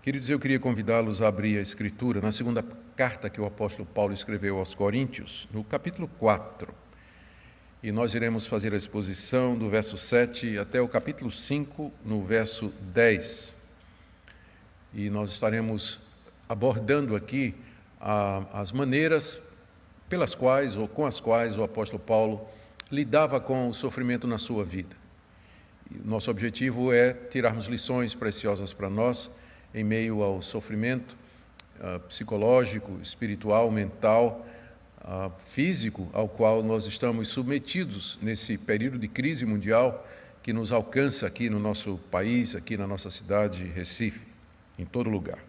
Queridos, eu queria convidá-los a abrir a Escritura na segunda carta que o apóstolo Paulo escreveu aos Coríntios, no capítulo 4. E nós iremos fazer a exposição do verso 7 até o capítulo 5, no verso 10. E nós estaremos abordando aqui as maneiras pelas quais ou com as quais o apóstolo Paulo lidava com o sofrimento na sua vida. E o nosso objetivo é tirarmos lições preciosas para nós em meio ao sofrimento psicológico, espiritual, mental, físico, ao qual nós estamos submetidos nesse período de crise mundial que nos alcança aqui no nosso país, aqui na nossa cidade, Recife, em todo lugar.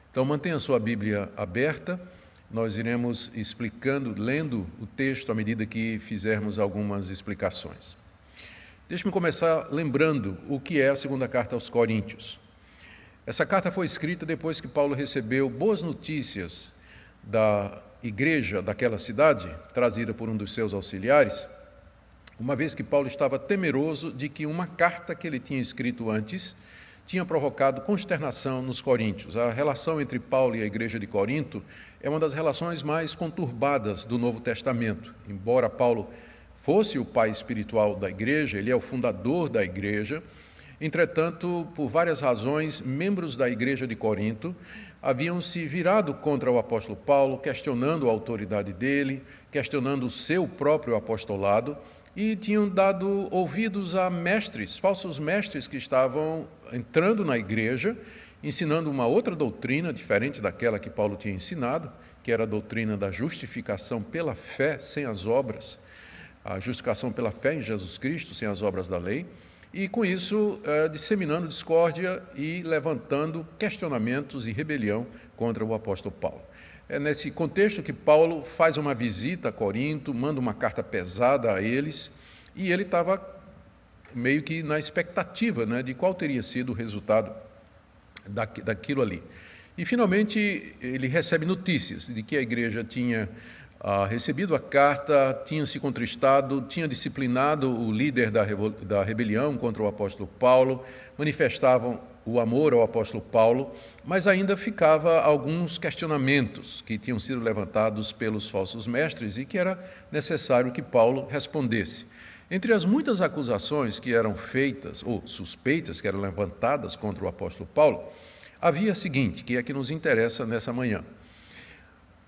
Então, mantenha a sua Bíblia aberta, nós iremos explicando, lendo o texto à medida que fizermos algumas explicações. Deixe-me começar lembrando o que é a segunda carta aos Coríntios. Essa carta foi escrita depois que Paulo recebeu boas notícias da igreja daquela cidade, trazida por um dos seus auxiliares, uma vez que Paulo estava temeroso de que uma carta que ele tinha escrito antes tinha provocado consternação nos coríntios. A relação entre Paulo e a igreja de Corinto é uma das relações mais conturbadas do Novo Testamento. Embora Paulo fosse o pai espiritual da igreja, ele é o fundador da igreja. Entretanto, por várias razões, membros da igreja de Corinto haviam se virado contra o apóstolo Paulo, questionando a autoridade dele, questionando o seu próprio apostolado, e tinham dado ouvidos a mestres, falsos mestres que estavam entrando na igreja, ensinando uma outra doutrina, diferente daquela que Paulo tinha ensinado, que era a doutrina da justificação pela fé, sem as obras, a justificação pela fé em Jesus Cristo, sem as obras da lei, e com isso disseminando discórdia e levantando questionamentos e rebelião contra o apóstolo Paulo. É nesse contexto que Paulo faz uma visita a Corinto, manda uma carta pesada a eles, e ele estava meio que na expectativa, de qual teria sido o resultado daquilo ali. E finalmente ele recebe notícias de que a igreja tinha recebido a carta, tinha se contristado, tinha disciplinado o líder da rebelião contra o apóstolo Paulo, manifestavam o amor ao apóstolo Paulo, mas ainda ficava alguns questionamentos que tinham sido levantados pelos falsos mestres e que era necessário que Paulo respondesse. Entre as muitas acusações que eram feitas, ou suspeitas que eram levantadas contra o apóstolo Paulo, havia a seguinte, que é que nos interessa nessa manhã.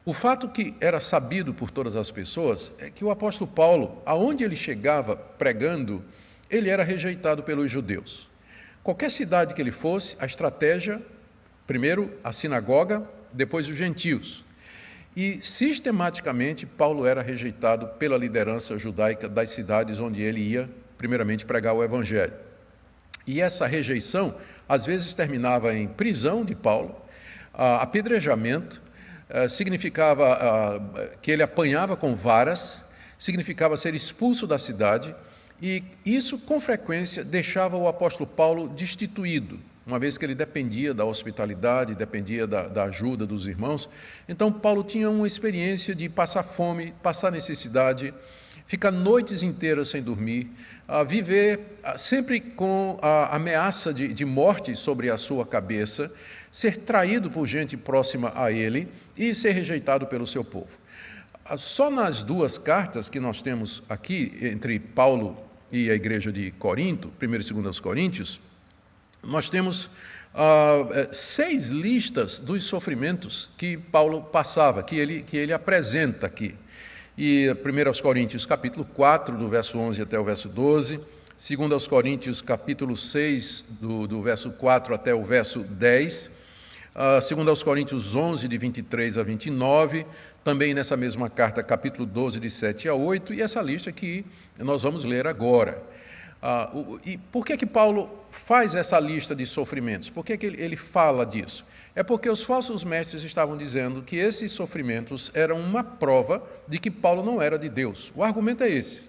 O fato que era sabido por todas as pessoas é que o apóstolo Paulo, aonde ele chegava pregando, ele era rejeitado pelos judeus. Qualquer cidade que ele fosse, a estratégia, primeiro a sinagoga, depois os gentios. E, sistematicamente, Paulo era rejeitado pela liderança judaica das cidades onde ele ia, primeiramente, pregar o evangelho. E essa rejeição, às vezes, terminava em prisão de Paulo, apedrejamento, significava que ele apanhava com varas, significava ser expulso da cidade, e isso, com frequência, deixava o apóstolo Paulo destituído, uma vez que ele dependia da hospitalidade, dependia da ajuda dos irmãos. Então, Paulo tinha uma experiência de passar fome, passar necessidade, ficar noites inteiras sem dormir, viver sempre com a ameaça de morte sobre a sua cabeça, ser traído por gente próxima a ele e ser rejeitado pelo seu povo. Só nas duas cartas que nós temos aqui, entre Paulo e a igreja de Corinto, 1 e 2 Coríntios, nós temos 6 listas dos sofrimentos que Paulo passava, que ele apresenta aqui. E 1 Coríntios, capítulo 4, do verso 11 até o verso 12, 2 Coríntios, capítulo 6, do verso 4 até o verso 10, 2 Coríntios 11, de 23 a 29, também nessa mesma carta, capítulo 12, de 7 a 8, e essa lista que nós vamos ler agora. E por que Paulo faz essa lista de sofrimentos? Por que ele fala disso? É porque os falsos mestres estavam dizendo que esses sofrimentos eram uma prova de que Paulo não era de Deus. O argumento é esse.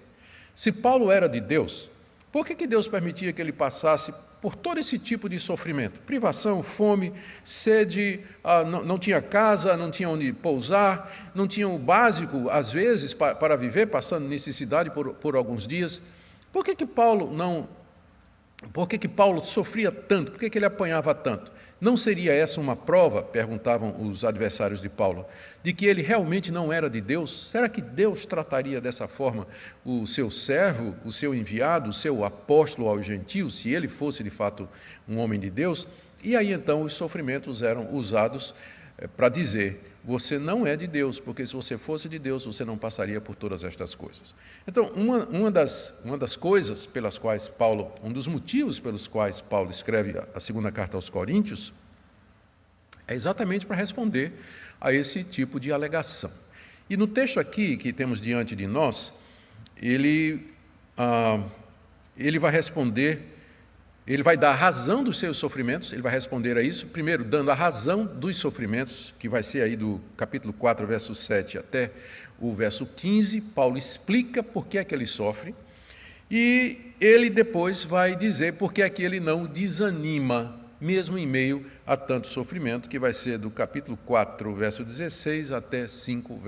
Se Paulo era de Deus, por que Deus permitia que ele passasse por todo esse tipo de sofrimento? Privação, fome, sede, não tinha casa, não tinha onde pousar, não tinha o básico, às vezes, para viver, passando necessidade por alguns dias. Por que Paulo sofria tanto? Por que ele apanhava tanto? Não seria essa uma prova, perguntavam os adversários de Paulo, de que ele realmente não era de Deus? Será que Deus trataria dessa forma o seu servo, o seu enviado, o seu apóstolo aos gentios, se ele fosse de fato um homem de Deus? E aí então os sofrimentos eram usados para dizer: você não é de Deus, porque se você fosse de Deus, você não passaria por todas estas coisas. Então, uma das coisas pelas quais Paulo, um dos motivos pelos quais Paulo escreve a segunda carta aos Coríntios, é exatamente para responder a esse tipo de alegação. E no texto aqui que temos diante de nós, ele vai responder. Ele vai dar a razão dos seus sofrimentos, ele vai responder a isso, primeiro dando a razão dos sofrimentos, que vai ser aí do capítulo 4, verso 7 até o verso 15, Paulo explica por que é que ele sofre, e ele depois vai dizer por que é que ele não desanima, mesmo em meio a tanto sofrimento, que vai ser do capítulo 4, verso 16 até 5,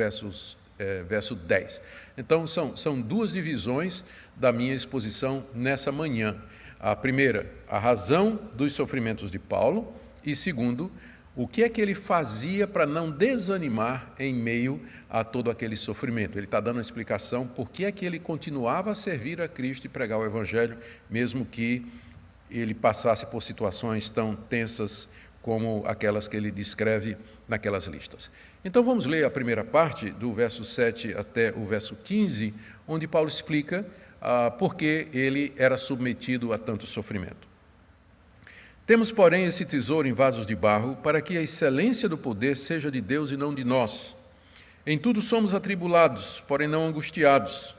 verso 10. Então, são duas divisões da minha exposição nessa manhã. A primeira, a razão dos sofrimentos de Paulo, e segundo, o que é que ele fazia para não desanimar em meio a todo aquele sofrimento. Ele está dando uma explicação por que é que ele continuava a servir a Cristo e pregar o Evangelho, mesmo que ele passasse por situações tão tensas como aquelas que ele descreve naquelas listas. Então vamos ler a primeira parte, do verso 7 até o verso 15, onde Paulo explica porque ele era submetido a tanto sofrimento. Temos, porém, esse tesouro em vasos de barro, para que a excelência do poder seja de Deus e não de nós. Em tudo somos atribulados, porém não angustiados,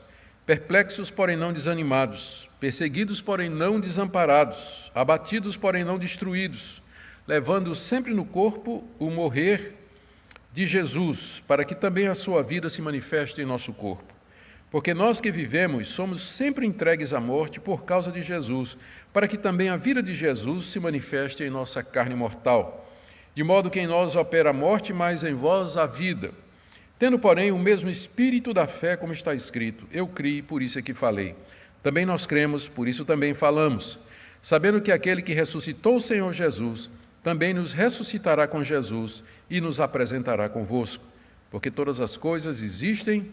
perplexos, porém não desanimados, perseguidos, porém não desamparados, abatidos, porém não destruídos, levando sempre no corpo o morrer de Jesus, para que também a sua vida se manifeste em nosso corpo. Porque nós que vivemos somos sempre entregues à morte por causa de Jesus, para que também a vida de Jesus se manifeste em nossa carne mortal. De modo que em nós opera a morte, mas em vós a vida. Tendo, porém, o mesmo espírito da fé, como está escrito: eu criei, por isso é que falei. Também nós cremos, por isso também falamos, sabendo que aquele que ressuscitou o Senhor Jesus também nos ressuscitará com Jesus e nos apresentará convosco. Porque todas as coisas existem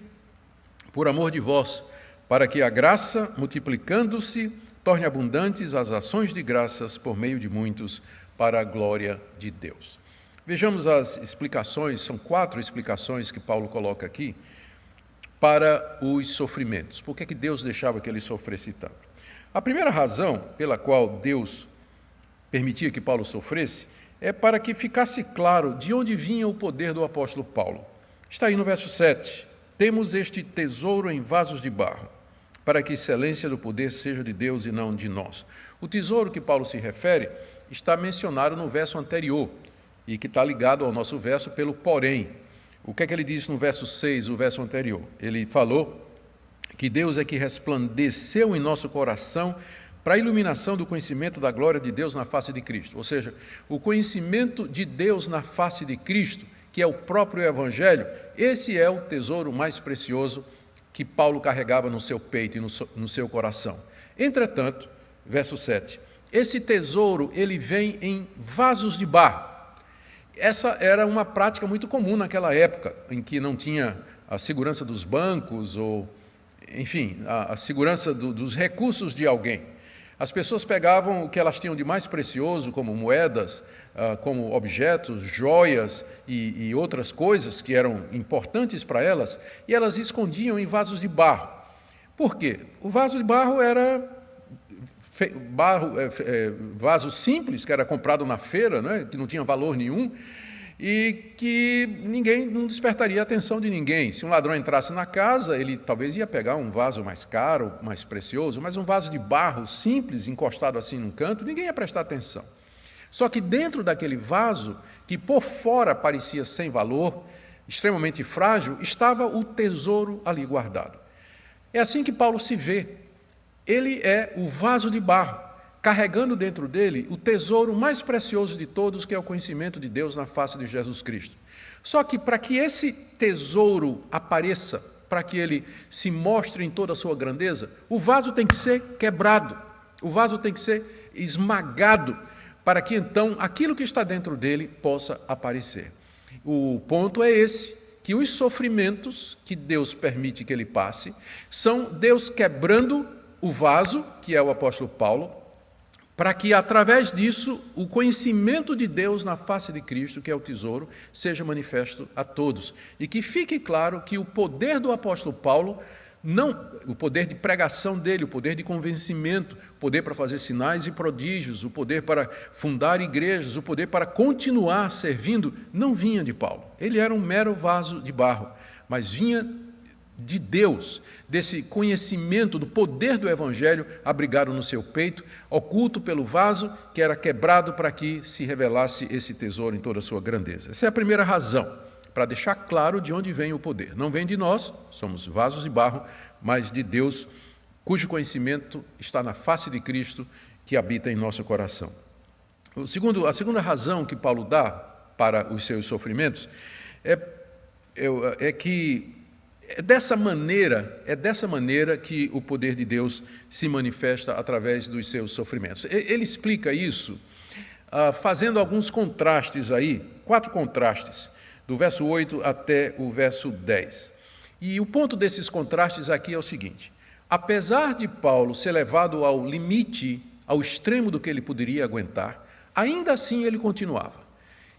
por amor de vós, para que a graça, multiplicando-se, torne abundantes as ações de graças por meio de muitos, para a glória de Deus. Vejamos as explicações, são 4 explicações que Paulo coloca aqui, para os sofrimentos. Por que é que Deus deixava que ele sofresse tanto? A primeira razão pela qual Deus permitia que Paulo sofresse é para que ficasse claro de onde vinha o poder do apóstolo Paulo. Está aí no verso 7. Temos este tesouro em vasos de barro, para que a excelência do poder seja de Deus e não de nós. O tesouro que Paulo se refere está mencionado no verso anterior, e que está ligado ao nosso verso pelo porém. O que é que ele disse no verso 6, o verso anterior? Ele falou que Deus é que resplandeceu em nosso coração para a iluminação do conhecimento da glória de Deus na face de Cristo. Ou seja, o conhecimento de Deus na face de Cristo, que é o próprio Evangelho, esse é o tesouro mais precioso que Paulo carregava no seu peito e no seu coração. Entretanto, verso 7, esse tesouro ele vem em vasos de barro. Essa era uma prática muito comum naquela época, em que não tinha a segurança dos bancos, ou, enfim, a segurança dos recursos de alguém. As pessoas pegavam o que elas tinham de mais precioso, como moedas, como objetos, joias e outras coisas que eram importantes para elas, e elas escondiam em vasos de barro. Por quê? O vaso de barro era vaso simples, que era comprado na feira, né, que não tinha valor nenhum, e que não despertaria a atenção de ninguém. Se um ladrão entrasse na casa, ele talvez ia pegar um vaso mais caro, mais precioso, mas um vaso de barro simples, encostado assim num canto, ninguém ia prestar atenção. Só que dentro daquele vaso, que por fora parecia sem valor, extremamente frágil, estava o tesouro ali guardado. É assim que Paulo se vê. Ele é o vaso de barro, carregando dentro dele o tesouro mais precioso de todos, que é o conhecimento de Deus na face de Jesus Cristo. Só que para que esse tesouro apareça, para que ele se mostre em toda a sua grandeza, o vaso tem que ser quebrado, o vaso tem que ser esmagado, para que então aquilo que está dentro dele possa aparecer. O ponto é esse, que os sofrimentos que Deus permite que ele passe são Deus quebrando o vaso, que é o apóstolo Paulo, para que, através disso, o conhecimento de Deus na face de Cristo, que é o tesouro, seja manifesto a todos. E que fique claro que o poder do apóstolo Paulo, não o poder de pregação dele, o poder de convencimento, o poder para fazer sinais e prodígios, o poder para fundar igrejas, o poder para continuar servindo, não vinha de Paulo. Ele era um mero vaso de barro, mas vinha de Deus, desse conhecimento do poder do Evangelho abrigado no seu peito, oculto pelo vaso que era quebrado para que se revelasse esse tesouro em toda a sua grandeza. Essa é a primeira razão, para deixar claro de onde vem o poder. Não vem de nós, somos vasos de barro, mas de Deus, cujo conhecimento está na face de Cristo, que habita em nosso coração. A segunda razão que Paulo dá para os seus sofrimentos é que é dessa maneira que o poder de Deus se manifesta através dos seus sofrimentos. Ele explica isso fazendo alguns contrastes aí, 4 contrastes, do verso 8 até o verso 10. E o ponto desses contrastes aqui é o seguinte: apesar de Paulo ser levado ao limite, ao extremo do que ele poderia aguentar, ainda assim ele continuava.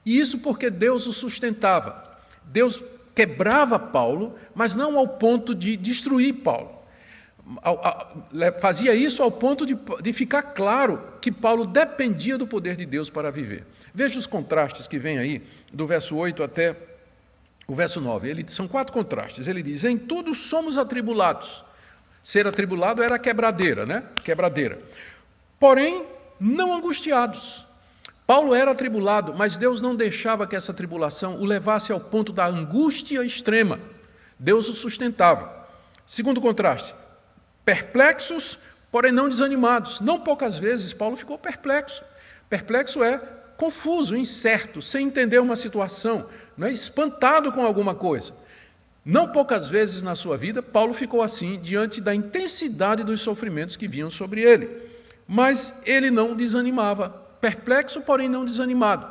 E isso porque Deus o sustentava. Deus quebrava Paulo, mas não ao ponto de destruir Paulo. Fazia isso ao ponto de ficar claro que Paulo dependia do poder de Deus para viver. Veja os contrastes que vêm aí, do verso 8 até o verso 9. São 4 contrastes. Ele diz: em tudo somos atribulados. Ser atribulado era quebradeira, né? Quebradeira. Porém, não angustiados. Paulo era atribulado, mas Deus não deixava que essa tribulação o levasse ao ponto da angústia extrema. Deus o sustentava. Segundo contraste, perplexos, porém não desanimados. Não poucas vezes Paulo ficou perplexo. Perplexo é confuso, incerto, sem entender uma situação, né? Espantado com alguma coisa. Não poucas vezes na sua vida Paulo ficou assim diante da intensidade dos sofrimentos que vinham sobre ele. Mas ele não desanimava. Perplexo, porém não desanimado.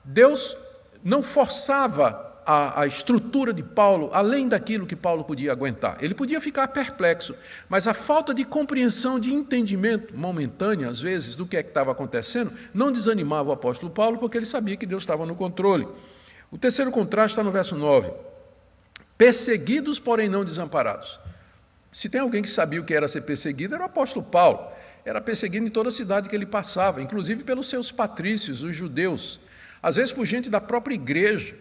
Deus não forçava a estrutura de Paulo além daquilo que Paulo podia aguentar. Ele podia ficar perplexo, mas a falta de compreensão, de entendimento momentânea, às vezes, do que é que estava acontecendo, não desanimava o apóstolo Paulo, porque ele sabia que Deus estava no controle. O terceiro contraste está no verso 9. Perseguidos, porém não desamparados. Se tem alguém que sabia o que era ser perseguido, era o apóstolo Paulo. Era perseguido em toda a cidade que ele passava, inclusive pelos seus patrícios, os judeus, às vezes por gente da própria igreja,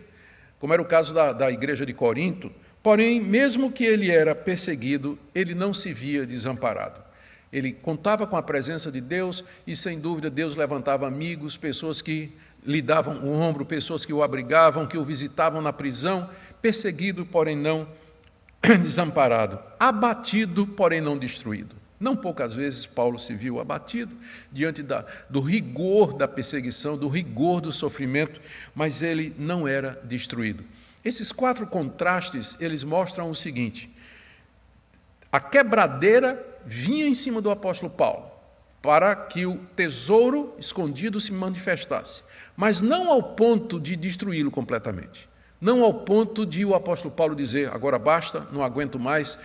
como era o caso da igreja de Corinto. Porém, mesmo que ele era perseguido, ele não se via desamparado. Ele contava com a presença de Deus e, sem dúvida, Deus levantava amigos, pessoas que lhe davam o ombro, pessoas que o abrigavam, que o visitavam na prisão, perseguido, porém não desamparado, abatido, porém não destruído. Não poucas vezes Paulo se viu abatido diante do rigor da perseguição, do rigor do sofrimento, mas ele não era destruído. Esses 4 contrastes, eles mostram o seguinte: a quebradeira vinha em cima do apóstolo Paulo para que o tesouro escondido se manifestasse, mas não ao ponto de destruí-lo completamente. Não ao ponto de o apóstolo Paulo dizer: agora basta, não aguento mais,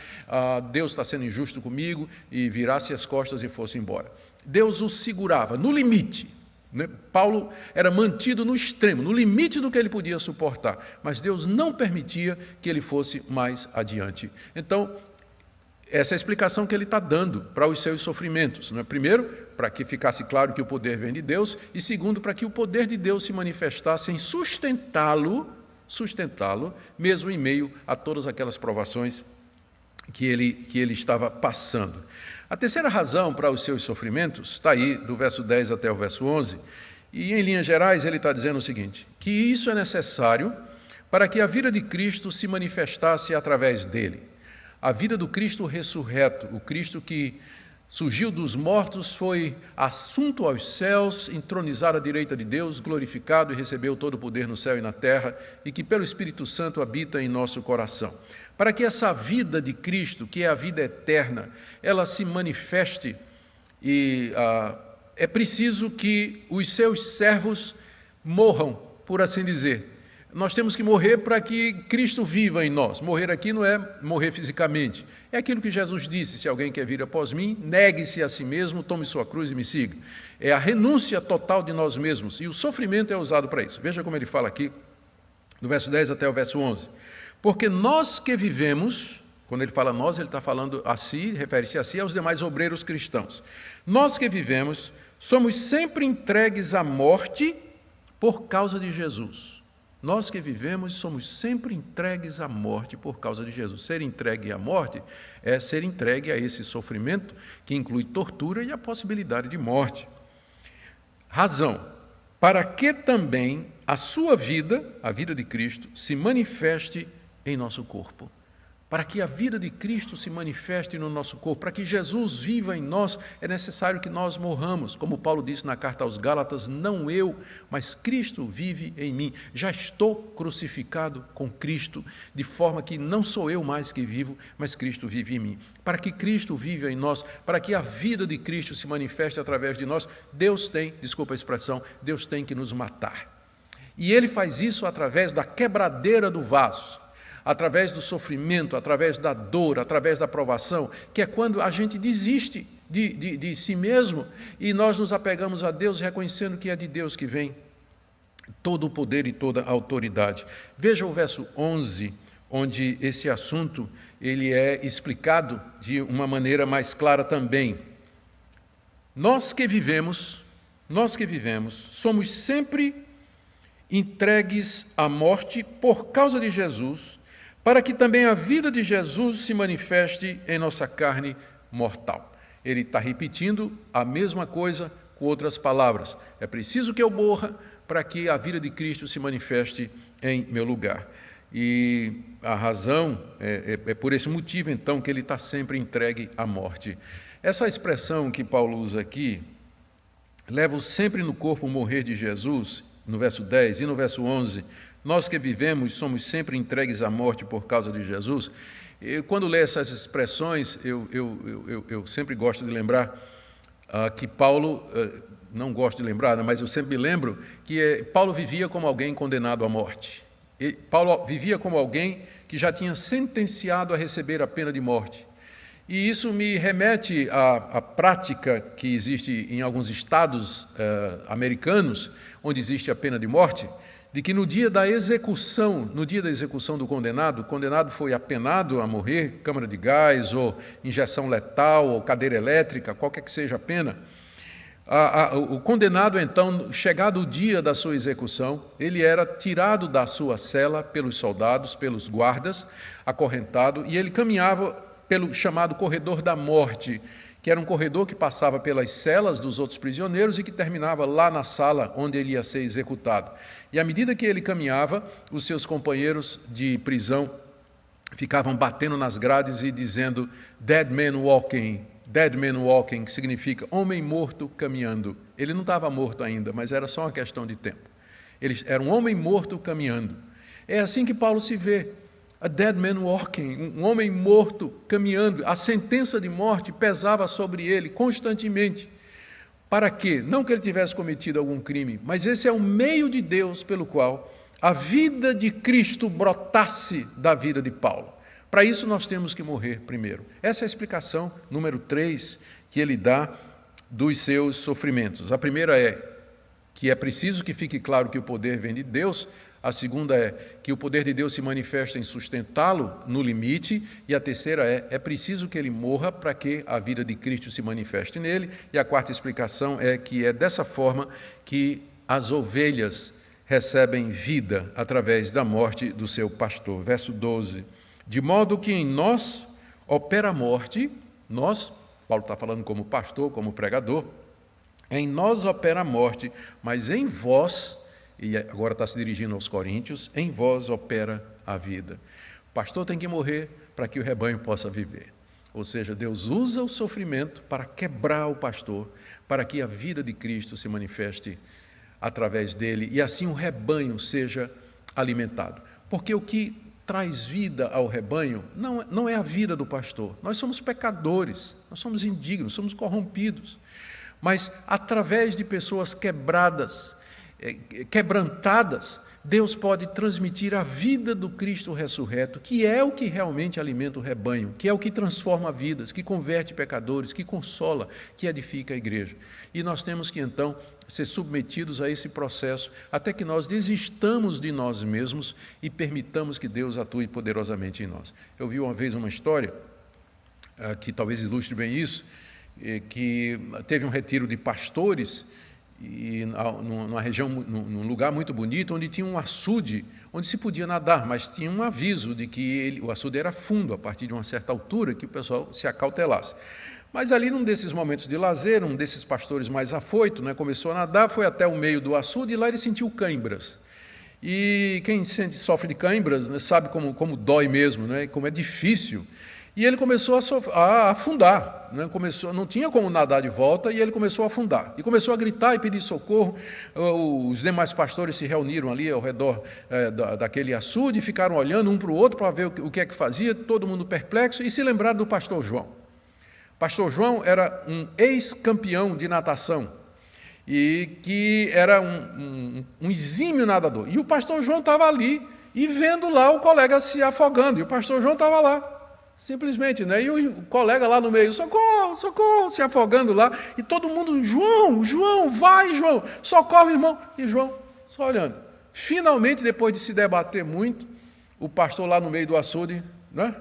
Deus está sendo injusto comigo, e virasse as costas e fosse embora. Deus o segurava no limite, né? Paulo era mantido no extremo, no limite do que ele podia suportar, mas Deus não permitia que ele fosse mais adiante. Então, essa é a explicação que ele está dando para os seus sofrimentos, né? Primeiro, para que ficasse claro que o poder vem de Deus, e segundo, para que o poder de Deus se manifestasse em sustentá-lo, mesmo em meio a todas aquelas provações que ele estava passando. A terceira razão para os seus sofrimentos está aí, do verso 10 até o verso 11, e em linhas gerais ele está dizendo o seguinte: que isso é necessário para que a vida de Cristo se manifestasse através dele. A vida do Cristo ressurreto, o Cristo que surgiu dos mortos, foi assunto aos céus, entronizado à direita de Deus, glorificado e recebeu todo o poder no céu e na terra, e que pelo Espírito Santo habita em nosso coração. Para que essa vida de Cristo, que é a vida eterna, ela se manifeste e é preciso que os seus servos morram, por assim dizer. Nós temos que morrer para que Cristo viva em nós. Morrer aqui não é morrer fisicamente. É aquilo que Jesus disse: se alguém quer vir após mim, negue-se a si mesmo, tome sua cruz e me siga. É a renúncia total de nós mesmos. E o sofrimento é usado para isso. Veja como ele fala aqui, do verso 10 até o verso 11. Porque nós que vivemos, quando ele fala nós, ele está falando a si, refere-se a si e aos demais obreiros cristãos. Nós que vivemos, somos sempre entregues à morte por causa de Jesus. Nós que vivemos somos sempre entregues à morte por causa de Jesus. Ser entregue à morte é ser entregue a esse sofrimento que inclui tortura e a possibilidade de morte. Razão, para que também a sua vida, a vida de Cristo, se manifeste em nosso corpo. Para que a vida de Cristo se manifeste no nosso corpo, para que Jesus viva em nós, é necessário que nós morramos. Como Paulo disse na carta aos Gálatas: não eu, mas Cristo vive em mim. Já estou crucificado com Cristo, de forma que não sou eu mais que vivo, mas Cristo vive em mim. Para que Cristo viva em nós, para que a vida de Cristo se manifeste através de nós, Deus tem, desculpa a expressão, Deus tem que nos matar. E Ele faz isso através da quebradeira do vaso, através do sofrimento, através da dor, através da provação, que é quando a gente desiste de si mesmo e nós nos apegamos a Deus, reconhecendo que é de Deus que vem todo o poder e toda a autoridade. Veja o verso 11, onde esse assunto ele é explicado de uma maneira mais clara também. Nós que vivemos, somos sempre entregues à morte por causa de Jesus, para que também a vida de Jesus se manifeste em nossa carne mortal. Ele está repetindo a mesma coisa com outras palavras. É preciso que eu morra para que a vida de Cristo se manifeste em meu lugar. E a razão é por esse motivo, então, que ele está sempre entregue à morte. Essa expressão que Paulo usa aqui, levo sempre no corpo o morrer de Jesus, no verso 10 e no verso 11, nós que vivemos somos sempre entregues à morte por causa de Jesus. Quando leio essas expressões, eu sempre gosto de lembrar que Paulo, não gosto de lembrar, mas eu sempre me lembro que Paulo vivia como alguém condenado à morte. Paulo vivia como alguém que já tinha sentenciado a receber a pena de morte. E isso me remete à prática que existe em alguns estados americanos, onde existe a pena de morte, de que no dia da execução do condenado, o condenado foi apenado a morrer, câmara de gás, ou injeção letal, ou cadeira elétrica, qualquer que seja a pena, o condenado, então, chegado o dia da sua execução, ele era tirado da sua cela pelos soldados, pelos guardas, acorrentado, e ele caminhava pelo chamado corredor da morte, que era um corredor que passava pelas celas dos outros prisioneiros e que terminava lá na sala onde ele ia ser executado. E à medida que ele caminhava, os seus companheiros de prisão ficavam batendo nas grades e dizendo dead man walking, que significa homem morto caminhando. Ele não estava morto ainda, mas era só uma questão de tempo. Ele era um homem morto caminhando. É assim que Paulo se vê. A dead man walking, um homem morto caminhando. A sentença de morte pesava sobre ele constantemente. Para quê? Não que ele tivesse cometido algum crime, mas esse é o meio de Deus pelo qual a vida de Cristo brotasse da vida de Paulo. Para isso nós temos que morrer primeiro. Essa é a explicação número 3 que ele dá dos seus sofrimentos. A primeira é que é preciso que fique claro que o poder vem de Deus. A segunda é que o poder de Deus se manifesta em sustentá-lo no limite. E a terceira é preciso que ele morra para que a vida de Cristo se manifeste nele. E a quarta explicação é que é dessa forma que as ovelhas recebem vida através da morte do seu pastor. Verso 12. De modo que em nós opera a morte, nós, Paulo está falando como pastor, como pregador, em nós opera a morte, mas em vós, e agora está se dirigindo aos coríntios, em vós opera a vida. O pastor tem que morrer para que o rebanho possa viver. Ou seja, Deus usa o sofrimento para quebrar o pastor, para que a vida de Cristo se manifeste através dele e assim o rebanho seja alimentado. Porque o que traz vida ao rebanho não é a vida do pastor. Nós somos pecadores, nós somos indignos, somos corrompidos. mas através de pessoas quebradas, quebrantadas, Deus pode transmitir a vida do Cristo ressurreto, que é o que realmente alimenta o rebanho, que é o que transforma vidas, que converte pecadores, que consola, que edifica a igreja. E nós temos que, então, ser submetidos a esse processo, até que nós desistamos de nós mesmos e permitamos que Deus atue poderosamente em nós. Eu vi uma vez uma história, que talvez ilustre bem isso, que teve um retiro de pastores, e numa região, num lugar muito bonito, onde tinha um açude, onde se podia nadar, mas tinha um aviso de que o açude era fundo, a partir de uma certa altura, que o pessoal se acautelasse. Mas ali, num desses momentos de lazer, um desses pastores mais afoito, né, começou a nadar, foi até o meio do açude, e lá ele sentiu cãibras. E quem sofre de cãibras, né, sabe como dói mesmo, né, como é difícil. E ele começou a afundar, né? Não tinha como nadar de volta, e ele começou a afundar. E começou a gritar e pedir socorro. Os demais pastores se reuniram ali ao redor daquele açude, ficaram olhando um para o outro para ver o que é que fazia, todo mundo perplexo, e se lembraram do pastor João. O pastor João era um ex-campeão de natação, e que era um exímio nadador. E o pastor João estava ali, e vendo lá o colega se afogando, e o pastor João estava lá. Simplesmente, né? E o colega lá no meio, socorro, socorro, se afogando lá, e todo mundo, João, vai, João, socorre, irmão. E João só olhando. Finalmente, depois de se debater muito, o pastor lá no meio do açude, né?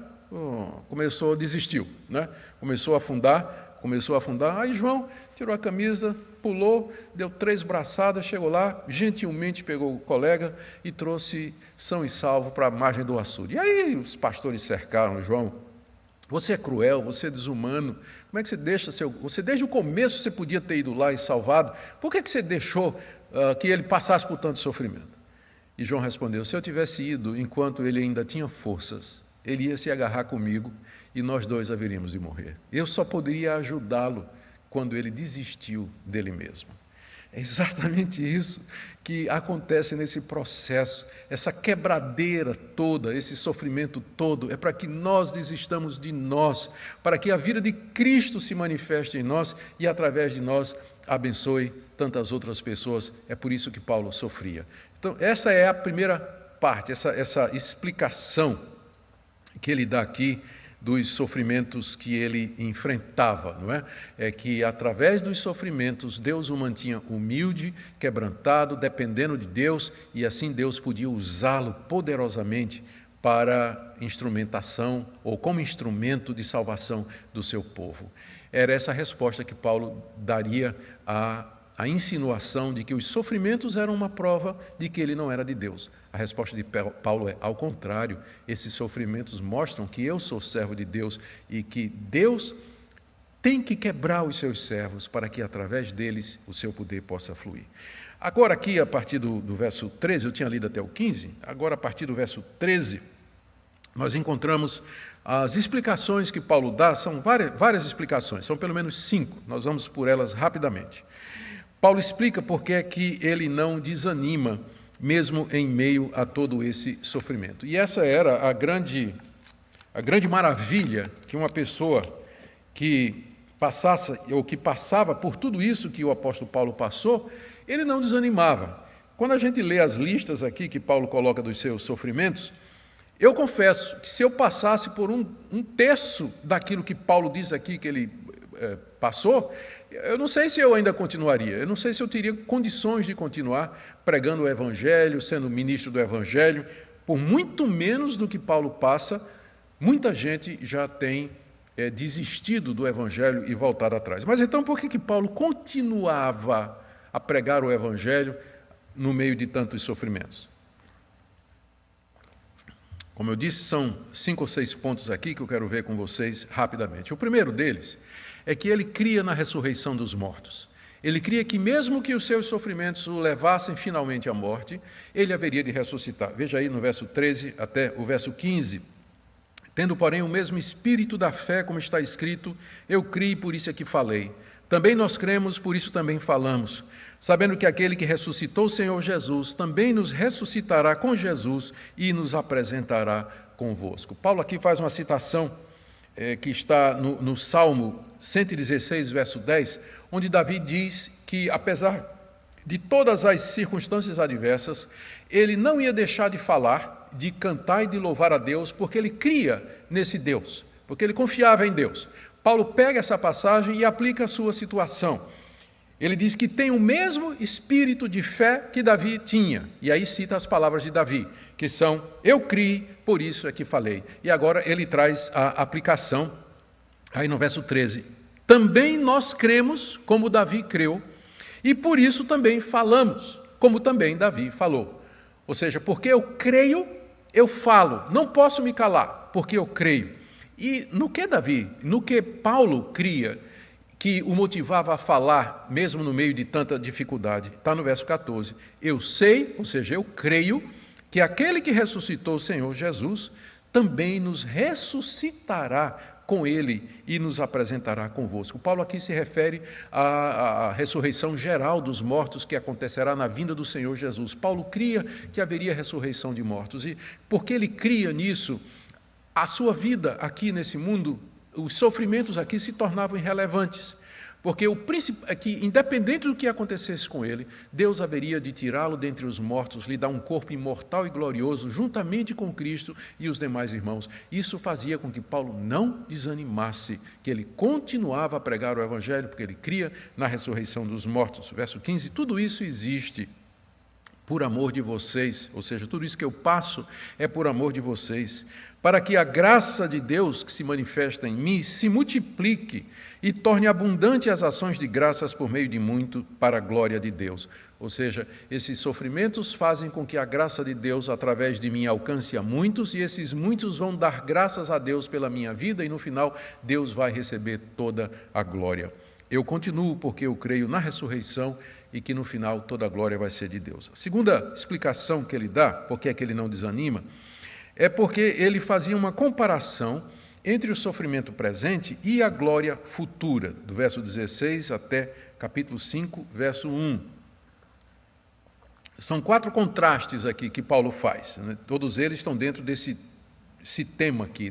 Desistiu, né? Começou a afundar, aí João tirou a camisa, pulou, deu 3 braçadas, chegou lá, gentilmente pegou o colega e trouxe são e salvo para a margem do açude. E aí os pastores cercaram João. Você é cruel, você é desumano, como é que você deixa você desde o começo você podia ter ido lá e salvado, por que você deixou que ele passasse por tanto sofrimento? E João respondeu, se eu tivesse ido enquanto ele ainda tinha forças, ele ia se agarrar comigo e nós dois haveríamos de morrer. Eu só poderia ajudá-lo quando ele desistiu dele mesmo. É exatamente isso que acontece nesse processo, essa quebradeira toda, esse sofrimento todo, é para que nós desistamos de nós, para que a vida de Cristo se manifeste em nós e, através de nós, abençoe tantas outras pessoas. É por isso que Paulo sofria. Então, essa é a primeira parte, essa explicação que ele dá aqui dos sofrimentos que ele enfrentava, não é? É que através dos sofrimentos Deus o mantinha humilde, quebrantado, dependendo de Deus, e assim Deus podia usá-lo poderosamente para instrumentação ou como instrumento de salvação do seu povo. Era essa a resposta que Paulo daria à insinuação de que os sofrimentos eram uma prova de que ele não era de Deus. A resposta de Paulo é, ao contrário, esses sofrimentos mostram que eu sou servo de Deus e que Deus tem que quebrar os seus servos para que, através deles, o seu poder possa fluir. Agora aqui, a partir do verso 13, eu tinha lido até o 15, agora a partir do verso 13, nós encontramos as explicações que Paulo dá, são várias explicações, são pelo menos 5, nós vamos por elas rapidamente. Paulo explica por que é que ele não desanima, mesmo em meio a todo esse sofrimento. E essa era a grande maravilha que uma pessoa que passava por tudo isso que o apóstolo Paulo passou, ele não desanimava. Quando a gente lê as listas aqui que Paulo coloca dos seus sofrimentos, eu confesso que se eu passasse por um terço daquilo que Paulo diz aqui que ele passou, eu não sei se eu ainda continuaria, eu não sei se eu teria condições de continuar pregando o Evangelho, sendo ministro do Evangelho. Por muito menos do que Paulo passa, muita gente já tem desistido do Evangelho e voltado atrás. Mas então por que Paulo continuava a pregar o Evangelho no meio de tantos sofrimentos? Como eu disse, são 5 ou 6 pontos aqui que eu quero ver com vocês rapidamente. O primeiro deles é que ele cria na ressurreição dos mortos. Ele cria que mesmo que os seus sofrimentos o levassem finalmente à morte, ele haveria de ressuscitar. Veja aí no verso 13 até o verso 15. Tendo, porém, o mesmo espírito da fé, como está escrito, eu criei, por isso é que falei. Também nós cremos, por isso também falamos, sabendo que aquele que ressuscitou o Senhor Jesus também nos ressuscitará com Jesus e nos apresentará convosco. Paulo aqui faz uma citação que está no Salmo 116, verso 10, onde Davi diz que, apesar de todas as circunstâncias adversas, ele não ia deixar de falar, de cantar e de louvar a Deus, porque ele cria nesse Deus, porque ele confiava em Deus. Paulo pega essa passagem e aplica a sua situação. Ele diz que tem o mesmo espírito de fé que Davi tinha. E aí cita as palavras de Davi, que são: eu criei, por isso é que falei. E agora ele traz a aplicação, aí no verso 13. Também nós cremos, como Davi creu, e por isso também falamos, como também Davi falou. Ou seja, porque eu creio, eu falo. Não posso me calar, porque eu creio. E no que Paulo cria, que o motivava a falar, mesmo no meio de tanta dificuldade? Está no verso 14. Eu sei, ou seja, eu creio, que aquele que ressuscitou o Senhor Jesus também nos ressuscitará com ele e nos apresentará convosco. Paulo aqui se refere à ressurreição geral dos mortos que acontecerá na vinda do Senhor Jesus. Paulo cria que haveria ressurreição de mortos. E porque ele cria nisso, a sua vida aqui nesse mundo, os sofrimentos aqui se tornavam irrelevantes, porque o príncipe é que, independente do que acontecesse com ele, Deus haveria de tirá-lo dentre os mortos, lhe dar um corpo imortal e glorioso, juntamente com Cristo e os demais irmãos. Isso fazia com que Paulo não desanimasse, que ele continuava a pregar o Evangelho, porque ele cria na ressurreição dos mortos. Verso 15, tudo isso existe por amor de vocês, ou seja, tudo isso que eu passo é por amor de vocês, para que a graça de Deus que se manifesta em mim se multiplique e torne abundante as ações de graças por meio de muito para a glória de Deus. Ou seja, esses sofrimentos fazem com que a graça de Deus através de mim alcance a muitos, e esses muitos vão dar graças a Deus pela minha vida, e no final Deus vai receber toda a glória. Eu continuo porque eu creio na ressurreição e que no final toda a glória vai ser de Deus. A segunda explicação que ele dá, porque é que ele não desanima, é porque ele fazia uma comparação entre o sofrimento presente e a glória futura, do verso 16 até capítulo 5, verso 1. São 4 contrastes aqui que Paulo faz, né? Todos eles estão dentro desse tema aqui.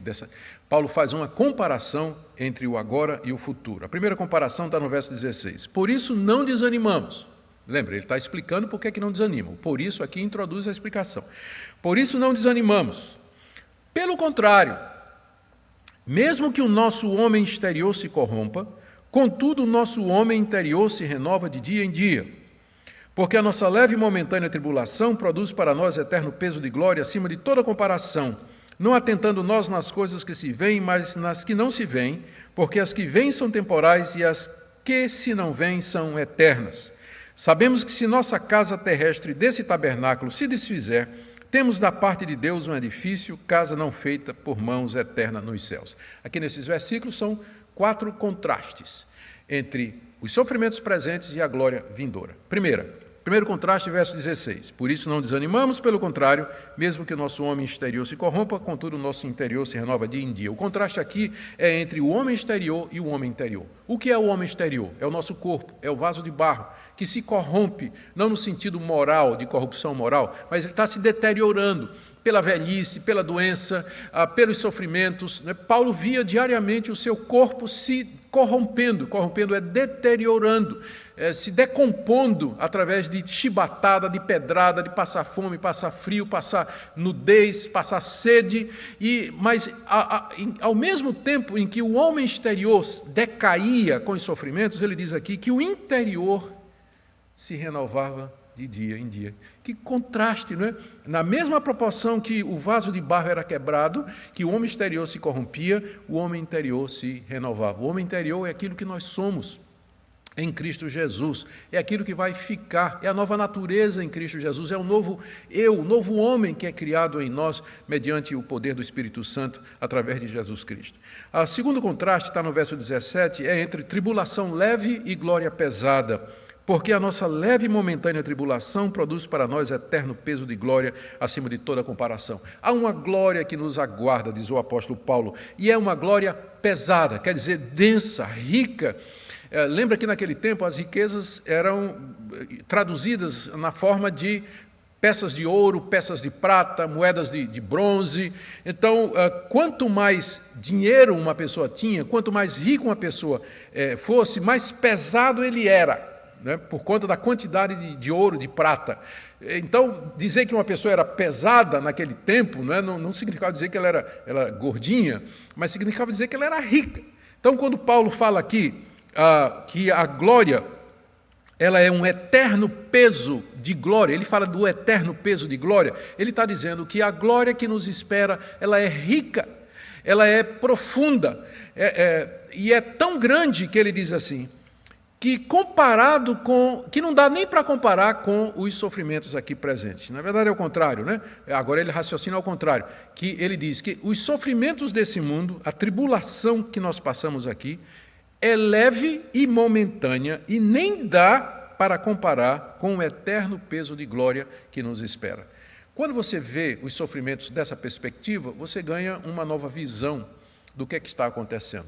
Paulo faz uma comparação entre o agora e o futuro. A primeira comparação está no verso 16. Por isso não desanimamos. Lembra, ele está explicando por que é que não desanimam. Por isso aqui introduz a explicação. Por isso não desanimamos. Pelo contrário, mesmo que o nosso homem exterior se corrompa, contudo o nosso homem interior se renova de dia em dia. Porque a nossa leve e momentânea tribulação produz para nós eterno peso de glória acima de toda comparação, não atentando nós nas coisas que se veem, mas nas que não se veem, porque as que vêm são temporais e as que se não veem são eternas. Sabemos que se nossa casa terrestre desse tabernáculo se desfizer, temos da parte de Deus um edifício, casa não feita por mãos, eterna nos céus. Aqui nesses versículos são 4 contrastes entre os sofrimentos presentes e a glória vindoura. Primeiro contraste, verso 16. Por isso não desanimamos, pelo contrário, mesmo que o nosso homem exterior se corrompa, contudo o nosso interior se renova dia em dia. O contraste aqui é entre o homem exterior e o homem interior. O que é o homem exterior? É o nosso corpo, é o vaso de barro, que se corrompe, não no sentido moral, de corrupção moral, mas ele está se deteriorando pela velhice, pela doença, pelos sofrimentos. Paulo via diariamente o seu corpo se corrompendo é deteriorando, se decompondo através de chibatada, de pedrada, de passar fome, passar frio, passar nudez, passar sede. Mas ao mesmo tempo em que o homem exterior decaía com os sofrimentos, ele diz aqui que o interior se renovava de dia em dia. Que contraste, não é? Na mesma proporção que o vaso de barro era quebrado, que o homem exterior se corrompia, o homem interior se renovava. O homem interior é aquilo que nós somos em Cristo Jesus, é aquilo que vai ficar, é a nova natureza em Cristo Jesus, é o novo eu, o novo homem que é criado em nós mediante o poder do Espírito Santo através de Jesus Cristo. O segundo contraste está no verso 17, é entre tribulação leve e glória pesada. Porque a nossa leve e momentânea tribulação produz para nós eterno peso de glória acima de toda comparação. Há uma glória que nos aguarda, diz o apóstolo Paulo, e é uma glória pesada, quer dizer, densa, rica. Lembra que naquele tempo as riquezas eram traduzidas na forma de peças de ouro, peças de prata, moedas de bronze. Então, quanto mais dinheiro uma pessoa tinha, quanto mais rico uma pessoa fosse, mais pesado ele era, né, por conta da quantidade de ouro, de prata. Então, dizer que uma pessoa era pesada naquele tempo, né, não significava dizer que ela era gordinha, mas significava dizer que ela era rica. Então, quando Paulo fala aqui que a glória ela é um eterno peso de glória, ele fala do eterno peso de glória, ele está dizendo que a glória que nos espera, ela é rica, ela é profunda, e é tão grande que ele diz assim, que não dá nem para comparar com os sofrimentos aqui presentes. Na verdade é o contrário, né? Agora ele raciocina ao contrário, que ele diz que os sofrimentos desse mundo, a tribulação que nós passamos aqui, é leve e momentânea e nem dá para comparar com o eterno peso de glória que nos espera. Quando você vê os sofrimentos dessa perspectiva, você ganha uma nova visão do que está acontecendo.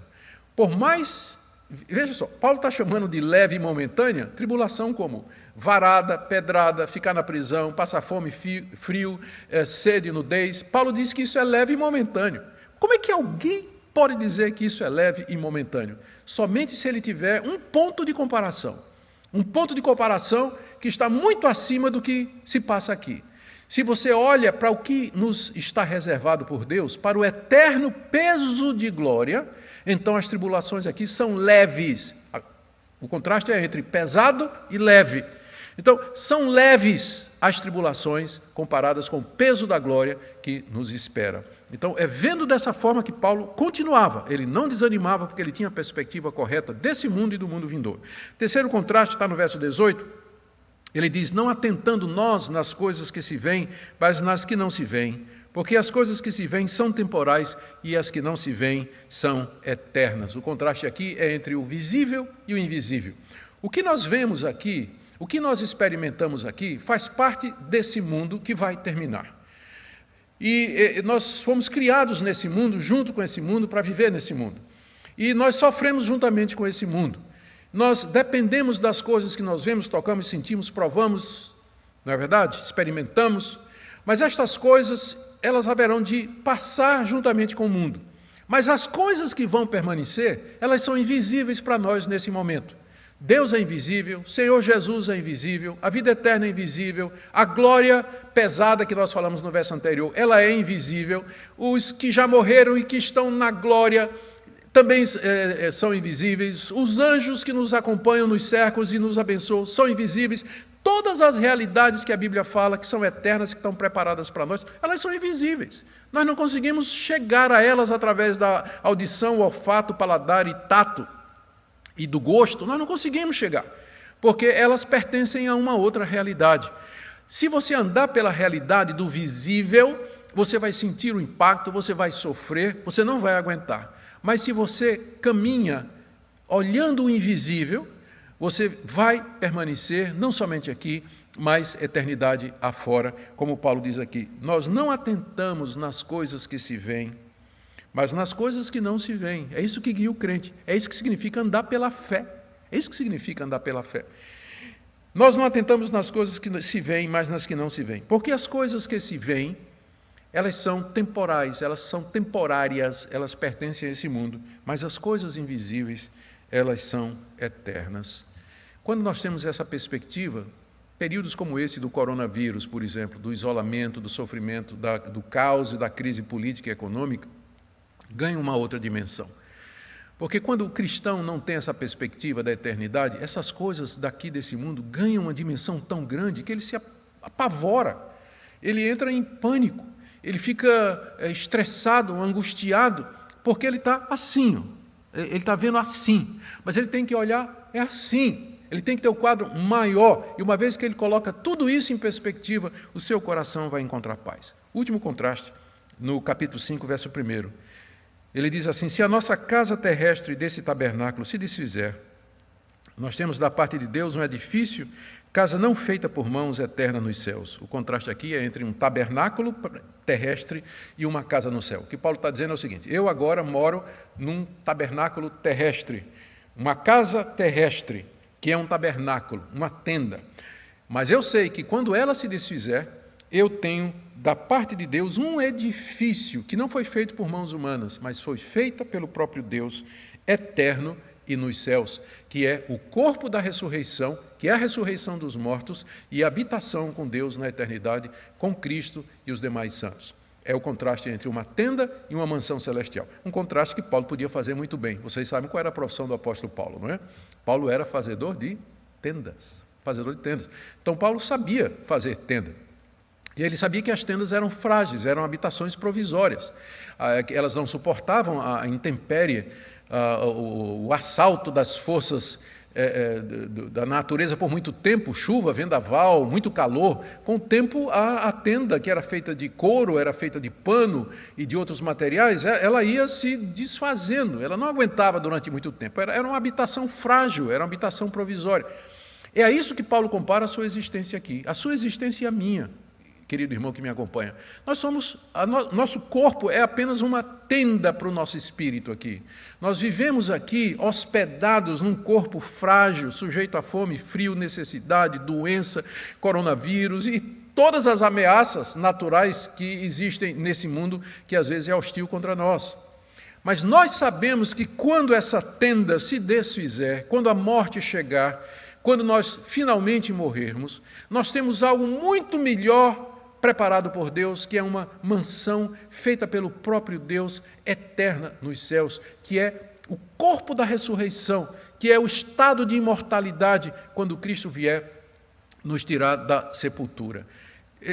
Por mais... Veja só, Paulo está chamando de leve e momentânea tribulação como varada, pedrada, ficar na prisão, passar fome, frio, sede, nudez. Paulo diz que isso é leve e momentâneo. Como é que alguém pode dizer que isso é leve e momentâneo? Somente se ele tiver um ponto de comparação. Um ponto de comparação que está muito acima do que se passa aqui. Se você olha para o que nos está reservado por Deus, para o eterno peso de glória, então as tribulações aqui são leves. O contraste é entre pesado e leve. Então, são leves as tribulações comparadas com o peso da glória que nos espera. Então, é vendo dessa forma que Paulo continuava. Ele não desanimava porque ele tinha a perspectiva correta desse mundo e do mundo vindouro. Terceiro contraste está no verso 18. Ele diz, não atentando nós nas coisas que se veem, mas nas que não se veem. Porque as coisas que se veem são temporais e as que não se veem são eternas. O contraste aqui é entre o visível e o invisível. O que nós vemos aqui, o que nós experimentamos aqui, faz parte desse mundo que vai terminar. E nós fomos criados nesse mundo, junto com esse mundo, para viver nesse mundo. E nós sofremos juntamente com esse mundo. Nós dependemos das coisas que nós vemos, tocamos, sentimos, provamos, não é verdade? Experimentamos. Mas estas coisas, elas haverão de passar juntamente com o mundo. Mas as coisas que vão permanecer, elas são invisíveis para nós nesse momento. Deus é invisível, Senhor Jesus é invisível, a vida eterna é invisível, a glória pesada que nós falamos no verso anterior, ela é invisível, os que já morreram e que estão na glória também são invisíveis, os anjos que nos acompanham nos cercos e nos abençoam são invisíveis, todas as realidades que a Bíblia fala, que são eternas, que estão preparadas para nós, elas são invisíveis. Nós não conseguimos chegar a elas através da audição, olfato, paladar e tato e do gosto, nós não conseguimos chegar, porque elas pertencem a uma outra realidade. Se você andar pela realidade do visível, você vai sentir o impacto, você vai sofrer, você não vai aguentar. Mas se você caminha olhando o invisível, você vai permanecer não somente aqui, mas eternidade afora, como Paulo diz aqui. Nós não atentamos nas coisas que se veem, mas nas coisas que não se veem. É isso que guia o crente, é isso que significa andar pela fé. É isso que significa andar pela fé. Nós não atentamos nas coisas que se veem, mas nas que não se veem. Porque as coisas que se veem, elas são temporais, elas são temporárias, elas pertencem a esse mundo, mas as coisas invisíveis, elas são eternas. Quando nós temos essa perspectiva, períodos como esse do coronavírus, por exemplo, do isolamento, do sofrimento, do caos e da crise política e econômica, ganham uma outra dimensão. Porque quando o cristão não tem essa perspectiva da eternidade, essas coisas daqui desse mundo ganham uma dimensão tão grande que ele se apavora, ele entra em pânico, ele fica estressado, angustiado, porque ele está assim, ele está vendo assim, mas ele tem que olhar, é assim, ele tem que ter o quadro maior, e uma vez que ele coloca tudo isso em perspectiva, o seu coração vai encontrar paz. Último contraste, no capítulo 5, verso 1. Ele diz assim, se a nossa casa terrestre desse tabernáculo se desfizer, nós temos da parte de Deus um edifício, casa não feita por mãos, eterna nos céus. O contraste aqui é entre um tabernáculo terrestre e uma casa no céu. O que Paulo está dizendo é o seguinte, eu agora moro num tabernáculo terrestre, uma casa terrestre, que é um tabernáculo, uma tenda. Mas eu sei que quando ela se desfizer, eu tenho, da parte de Deus, um edifício que não foi feito por mãos humanas, mas foi feito pelo próprio Deus, eterno e nos céus, que é o corpo da ressurreição, que é a ressurreição dos mortos e a habitação com Deus na eternidade, com Cristo e os demais santos. É o contraste entre uma tenda e uma mansão celestial. Um contraste que Paulo podia fazer muito bem. Vocês sabem qual era a profissão do apóstolo Paulo, não é? Paulo era fazedor de tendas. Fazedor de tendas. Então, Paulo sabia fazer tenda. E ele sabia que as tendas eram frágeis, eram habitações provisórias. Elas não suportavam a intempérie, o assalto das forças da natureza por muito tempo, chuva, vendaval, muito calor. Com o tempo, a tenda, que era feita de couro, era feita de pano e de outros materiais, ela ia se desfazendo, ela não aguentava durante muito tempo. Era uma habitação frágil, era uma habitação provisória. É a isso que Paulo compara a sua existência aqui, a sua existência e a minha, querido irmão que me acompanha. Nosso corpo é apenas uma tenda para o nosso espírito aqui. Nós vivemos aqui hospedados num corpo frágil, sujeito a fome, frio, necessidade, doença, coronavírus e todas as ameaças naturais que existem nesse mundo que às vezes é hostil contra nós. Mas nós sabemos que quando essa tenda se desfizer, quando a morte chegar, quando nós finalmente morrermos, nós temos algo muito melhor preparado por Deus, que é uma mansão feita pelo próprio Deus, eterna nos céus, que é o corpo da ressurreição, que é o estado de imortalidade quando Cristo vier nos tirar da sepultura.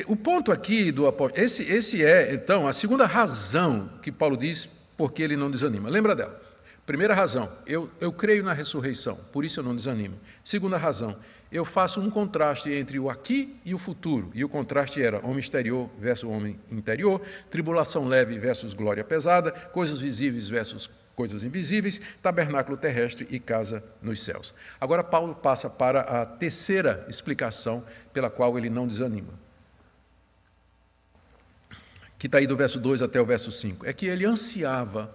O ponto aqui do apóstolo, esse é, então, a segunda razão que Paulo diz porque ele não desanima. Lembra dela? Primeira razão, eu creio na ressurreição, por isso eu não desanimo. Segunda razão, eu faço um contraste entre o aqui e o futuro, e o contraste era homem exterior versus homem interior, tribulação leve versus glória pesada, coisas visíveis versus coisas invisíveis, tabernáculo terrestre e casa nos céus. Agora Paulo passa para a terceira explicação pela qual ele não desanima, que está aí do verso 2 até o verso 5, é que ele ansiava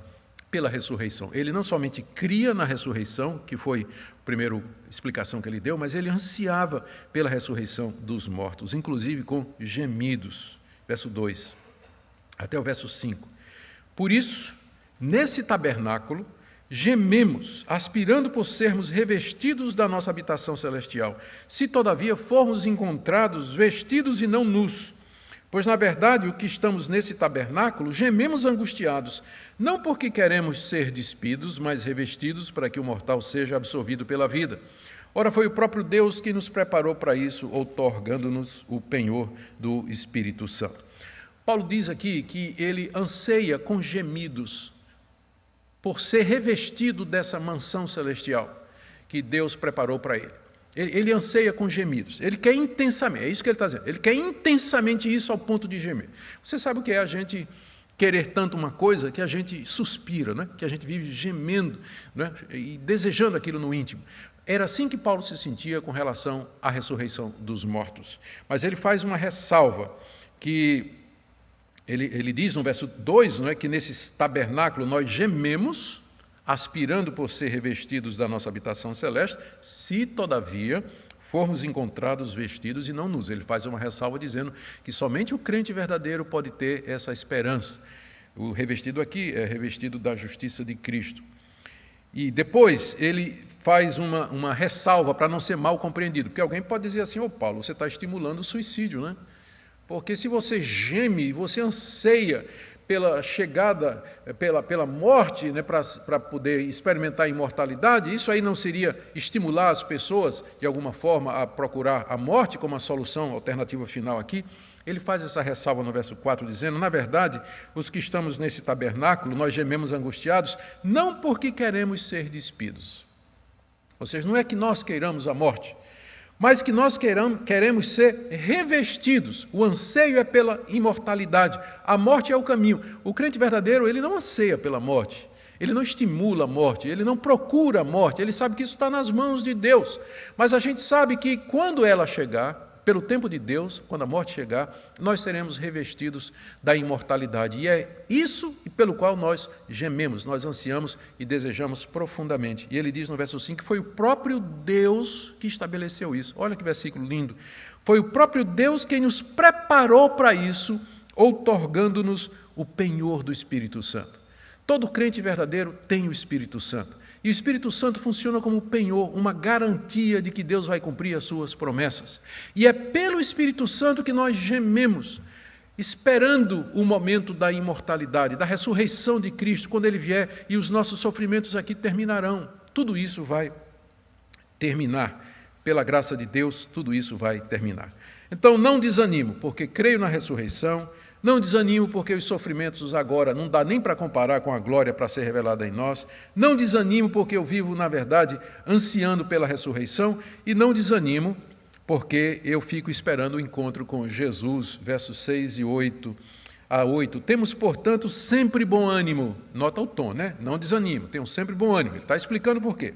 pela ressurreição. Ele não somente cria na ressurreição, que foi a primeira explicação que ele deu, mas ele ansiava pela ressurreição dos mortos, inclusive com gemidos. Verso 2 até o verso 5. Por isso, nesse tabernáculo, gememos, aspirando por sermos revestidos da nossa habitação celestial, se todavia formos encontrados vestidos e não nus. Pois, na verdade, o que estamos nesse tabernáculo, gememos angustiados, não porque queremos ser despidos, mas revestidos para que o mortal seja absorvido pela vida. Ora, foi o próprio Deus que nos preparou para isso, outorgando-nos o penhor do Espírito Santo. Paulo diz aqui que ele anseia com gemidos por ser revestido dessa mansão celestial que Deus preparou para ele. Ele anseia com gemidos, ele quer intensamente, é isso que ele está dizendo, ele quer intensamente isso ao ponto de gemer. Você sabe o que é a gente querer tanto uma coisa que a gente suspira, né? Que a gente vive gemendo, né? E desejando aquilo no íntimo. Era assim que Paulo se sentia com relação à ressurreição dos mortos. Mas ele faz uma ressalva, que ele diz no verso 2, não é, que nesse tabernáculo nós gememos, aspirando por ser revestidos da nossa habitação celeste, se, todavia, formos encontrados vestidos e não nus. Ele faz uma ressalva dizendo que somente o crente verdadeiro pode ter essa esperança. O revestido aqui é revestido da justiça de Cristo. E depois ele faz uma ressalva para não ser mal compreendido, porque alguém pode dizer assim: ô Paulo, você está estimulando o suicídio, né? Porque se você geme, você anseia pela chegada, pela morte, né, para poder experimentar a imortalidade, isso aí não seria estimular as pessoas, de alguma forma, a procurar a morte como a solução alternativa final aqui? Ele faz essa ressalva no verso 4, dizendo: na verdade, os que estamos nesse tabernáculo, nós gememos angustiados, não porque queremos ser despidos. Ou seja, não é que nós queiramos a morte, mas que nós queremos ser revestidos. O anseio é pela imortalidade. A morte é o caminho. O crente verdadeiro, ele não anseia pela morte, ele não estimula a morte, ele não procura a morte, ele sabe que isso está nas mãos de Deus. Mas a gente sabe que quando ela chegar, pelo tempo de Deus, quando a morte chegar, nós seremos revestidos da imortalidade. E é isso pelo qual nós gememos, nós ansiamos e desejamos profundamente. E ele diz no verso 5 que foi o próprio Deus que estabeleceu isso. Olha que versículo lindo. Foi o próprio Deus quem nos preparou para isso, outorgando-nos o penhor do Espírito Santo. Todo crente verdadeiro tem o Espírito Santo. E o Espírito Santo funciona como penhor, uma garantia de que Deus vai cumprir as suas promessas. E é pelo Espírito Santo que nós gememos, esperando o momento da imortalidade, da ressurreição de Cristo, quando Ele vier e os nossos sofrimentos aqui terminarão. Tudo isso vai terminar. Pela graça de Deus, tudo isso vai terminar. Então, não desanimo, porque creio na ressurreição. Não desanimo, porque os sofrimentos agora não dá nem para comparar com a glória para ser revelada em nós. Não desanimo, porque eu vivo, na verdade, ansiando pela ressurreição. E não desanimo, porque eu fico esperando o encontro com Jesus, versos 6 e 8 a 8. Temos, portanto, sempre bom ânimo. Nota o tom, né? Não desanimo, temos sempre bom ânimo. Ele está explicando por quê.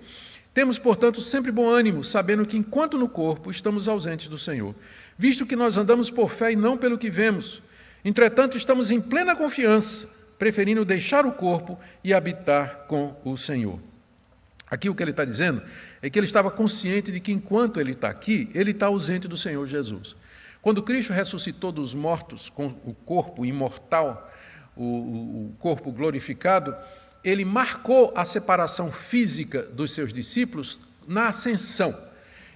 Temos, portanto, sempre bom ânimo, sabendo que, enquanto no corpo, estamos ausentes do Senhor, visto que nós andamos por fé e não pelo que vemos. Entretanto, estamos em plena confiança, preferindo deixar o corpo e habitar com o Senhor. Aqui o que ele está dizendo é que ele estava consciente de que, enquanto ele está aqui, ele está ausente do Senhor Jesus. Quando Cristo ressuscitou dos mortos com o corpo imortal, o corpo glorificado, ele marcou a separação física dos seus discípulos na ascensão.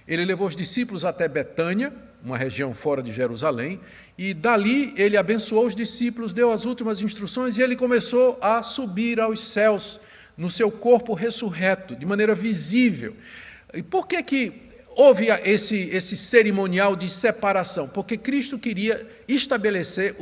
Ele levou os discípulos até Betânia, uma região fora de Jerusalém, e dali ele abençoou os discípulos, deu as últimas instruções e ele começou a subir aos céus no seu corpo ressurreto, de maneira visível. E por que houve esse cerimonial de separação? Porque Cristo queria estabelecer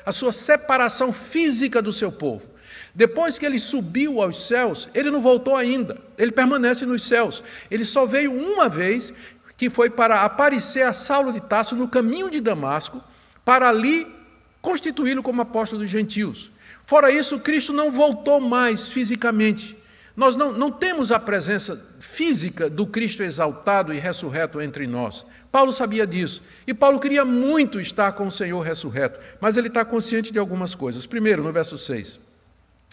a sua separação física do seu povo. Depois que ele subiu aos céus, ele não voltou ainda, ele permanece nos céus. Ele só veio uma vez, que foi para aparecer a Saulo de Tarso no caminho de Damasco, para ali constituí-lo como apóstolo dos gentios. Fora isso, Cristo não voltou mais fisicamente. Nós não temos a presença física do Cristo exaltado e ressurreto entre nós. Paulo sabia disso. E Paulo queria muito estar com o Senhor ressurreto, mas ele está consciente de algumas coisas. Primeiro, no verso 6.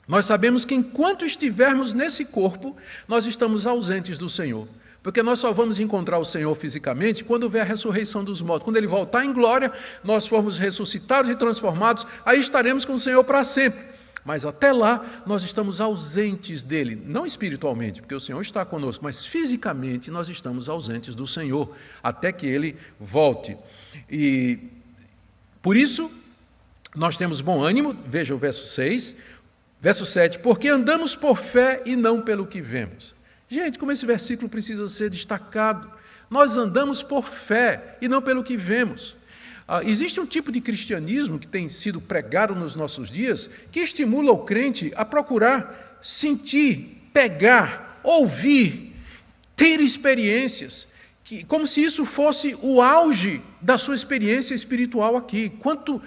Nós sabemos que enquanto estivermos nesse corpo, nós estamos ausentes do Senhor. Porque nós só vamos encontrar o Senhor fisicamente quando houver a ressurreição dos mortos. Quando Ele voltar em glória, nós formos ressuscitados e transformados, aí estaremos com o Senhor para sempre. Mas até lá, nós estamos ausentes dEle. Não espiritualmente, porque o Senhor está conosco, mas fisicamente nós estamos ausentes do Senhor, até que Ele volte. E por isso, nós temos bom ânimo, veja o verso 6, verso 7, porque andamos por fé e não pelo que vemos. Gente, como esse versículo precisa ser destacado. Nós andamos por fé e não pelo que vemos. Existe um tipo de cristianismo que tem sido pregado nos nossos dias que estimula o crente a procurar sentir, pegar, ouvir, ter experiências, como se isso fosse o auge da sua experiência espiritual aqui. Quanto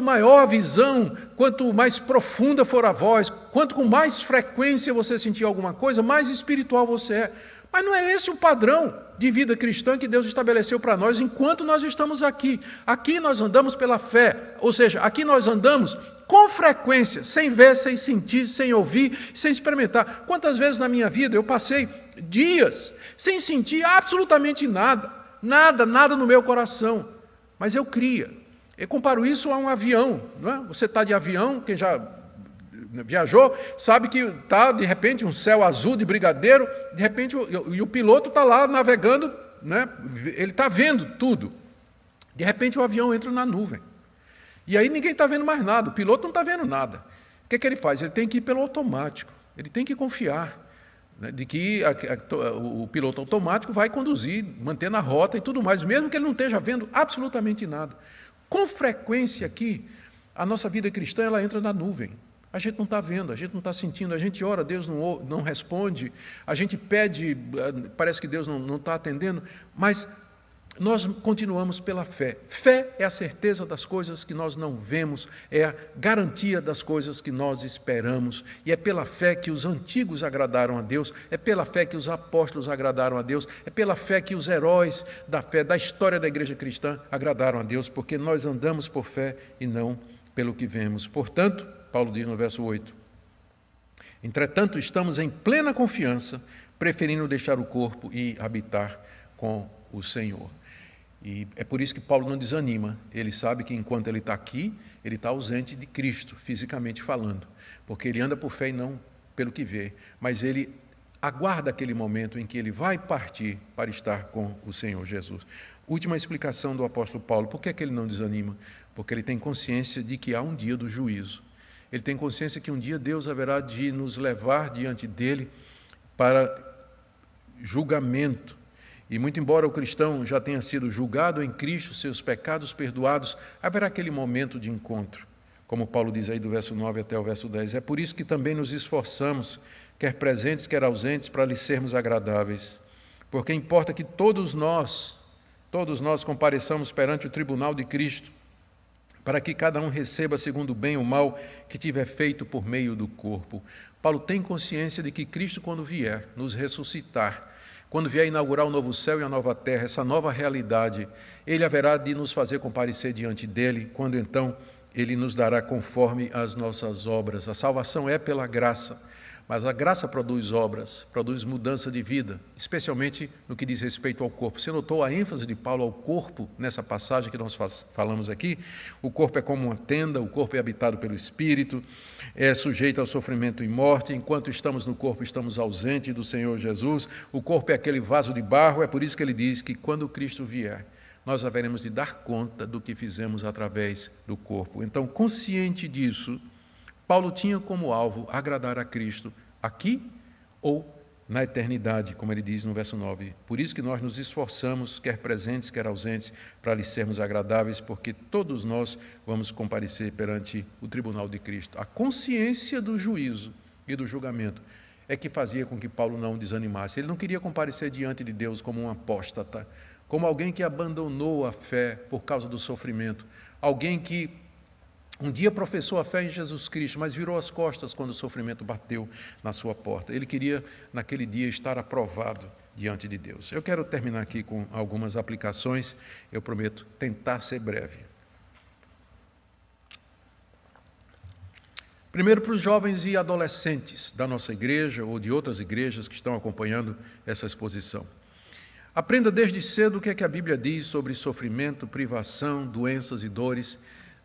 maior a visão, quanto mais profunda for a voz, quanto com mais frequência você sentir alguma coisa, mais espiritual você é. Mas não é esse o padrão de vida cristã que Deus estabeleceu para nós enquanto nós estamos aqui. Aqui nós andamos pela fé, ou seja, aqui nós andamos com frequência, sem ver, sem sentir, sem ouvir, sem experimentar. Quantas vezes na minha vida eu passei dias sem sentir absolutamente nada, nada no meu coração, mas eu cria. Eu comparo isso a um avião, não é? Você está de avião, quem já viajou, sabe que está, de repente, um céu azul de brigadeiro, de repente, e o piloto está lá navegando, né? Ele está vendo tudo. De repente, o avião entra na nuvem. E aí ninguém está vendo mais nada, o piloto não está vendo nada. O que ele faz? Ele tem que ir pelo automático, ele tem que confiar, né, de que o piloto automático vai conduzir, mantendo a rota e tudo mais, mesmo que ele não esteja vendo absolutamente nada. Com frequência aqui, a nossa vida cristã ela entra na nuvem. A gente não está vendo, a gente não está sentindo, a gente ora, Deus não responde, a gente pede, parece que Deus não está atendendo, mas nós continuamos pela fé. Fé é a certeza das coisas que nós não vemos, é a garantia das coisas que nós esperamos, e é pela fé que os antigos agradaram a Deus, é pela fé que os apóstolos agradaram a Deus, é pela fé que os heróis da fé, da história da igreja cristã, agradaram a Deus, porque nós andamos por fé e não pelo que vemos. Portanto, Paulo diz no verso 8, entretanto, estamos em plena confiança, preferindo deixar o corpo e habitar com o Senhor. E é por isso que Paulo não desanima. Ele sabe que enquanto ele está aqui, ele está ausente de Cristo, fisicamente falando, porque ele anda por fé e não pelo que vê, mas ele aguarda aquele momento em que ele vai partir para estar com o Senhor Jesus. Última explicação do apóstolo Paulo. Por que é que ele não desanima? Porque ele tem consciência de que há um dia do juízo. Ele tem consciência que um dia Deus haverá de nos levar diante dele para julgamento. E muito embora o cristão já tenha sido julgado em Cristo, seus pecados perdoados, haverá aquele momento de encontro, como Paulo diz aí do verso 9 até o verso 10. É por isso que também nos esforçamos, quer presentes, quer ausentes, para lhe sermos agradáveis. Porque importa que todos nós compareçamos perante o tribunal de Cristo, para que cada um receba segundo o bem ou mal que tiver feito por meio do corpo. Paulo tem consciência de que Cristo, quando vier nos ressuscitar, quando vier inaugurar o novo céu e a nova terra, essa nova realidade, ele haverá de nos fazer comparecer diante dele, quando então ele nos dará conforme as nossas obras. A salvação é pela graça, mas a graça produz obras, produz mudança de vida, especialmente no que diz respeito ao corpo. Você notou a ênfase de Paulo ao corpo nessa passagem que nós falamos aqui? O corpo é como uma tenda, o corpo é habitado pelo Espírito, é sujeito ao sofrimento e morte. Enquanto estamos no corpo, estamos ausentes do Senhor Jesus. O corpo é aquele vaso de barro, é por isso que ele diz que quando Cristo vier, nós haveremos de dar conta do que fizemos através do corpo. Então, consciente disso, Paulo tinha como alvo agradar a Cristo aqui ou na eternidade, como ele diz no verso 9. Por isso que nós nos esforçamos, quer presentes, quer ausentes, para lhe sermos agradáveis, porque todos nós vamos comparecer perante o tribunal de Cristo. A consciência do juízo e do julgamento é que fazia com que Paulo não desanimasse. Ele não queria comparecer diante de Deus como um apóstata, como alguém que abandonou a fé por causa do sofrimento, alguém que um dia professou a fé em Jesus Cristo, mas virou as costas quando o sofrimento bateu na sua porta. Ele queria, naquele dia, estar aprovado diante de Deus. Eu quero terminar aqui com algumas aplicações. Eu prometo tentar ser breve. Primeiro, para os jovens e adolescentes da nossa igreja ou de outras igrejas que estão acompanhando essa exposição. Aprenda desde cedo o que é que a Bíblia diz sobre sofrimento, privação, doenças e dores.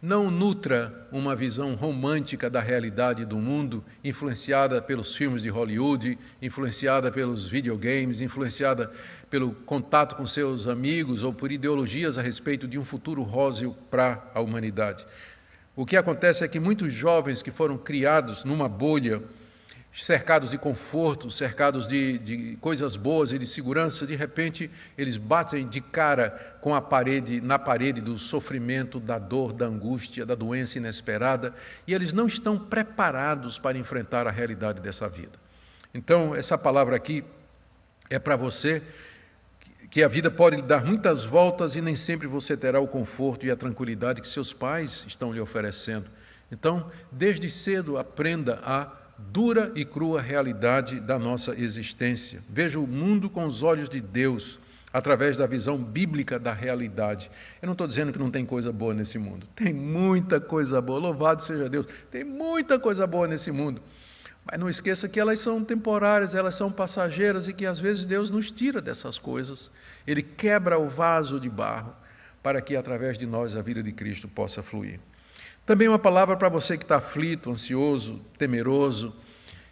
Não nutra uma visão romântica da realidade do mundo, influenciada pelos filmes de Hollywood, influenciada pelos videogames, influenciada pelo contato com seus amigos ou por ideologias a respeito de um futuro róseo para a humanidade. O que acontece é que muitos jovens que foram criados numa bolha, cercados de conforto, cercados de coisas boas e de segurança, de repente eles batem de cara com na parede do sofrimento, da dor, da angústia, da doença inesperada, e eles não estão preparados para enfrentar a realidade dessa vida. Então, essa palavra aqui é para você, que a vida pode lhe dar muitas voltas e nem sempre você terá o conforto e a tranquilidade que seus pais estão lhe oferecendo. Então, desde cedo, aprenda a dura e crua realidade da nossa existência. Veja o mundo com os olhos de Deus, através da visão bíblica da realidade. Eu não estou dizendo que não tem coisa boa nesse mundo. Tem muita coisa boa, louvado seja Deus. Tem muita coisa boa nesse mundo. Mas não esqueça que elas são temporárias, elas são passageiras e que às vezes Deus nos tira dessas coisas. Ele quebra o vaso de barro para que através de nós a vida de Cristo possa fluir. Também uma palavra para você que está aflito, ansioso, temeroso.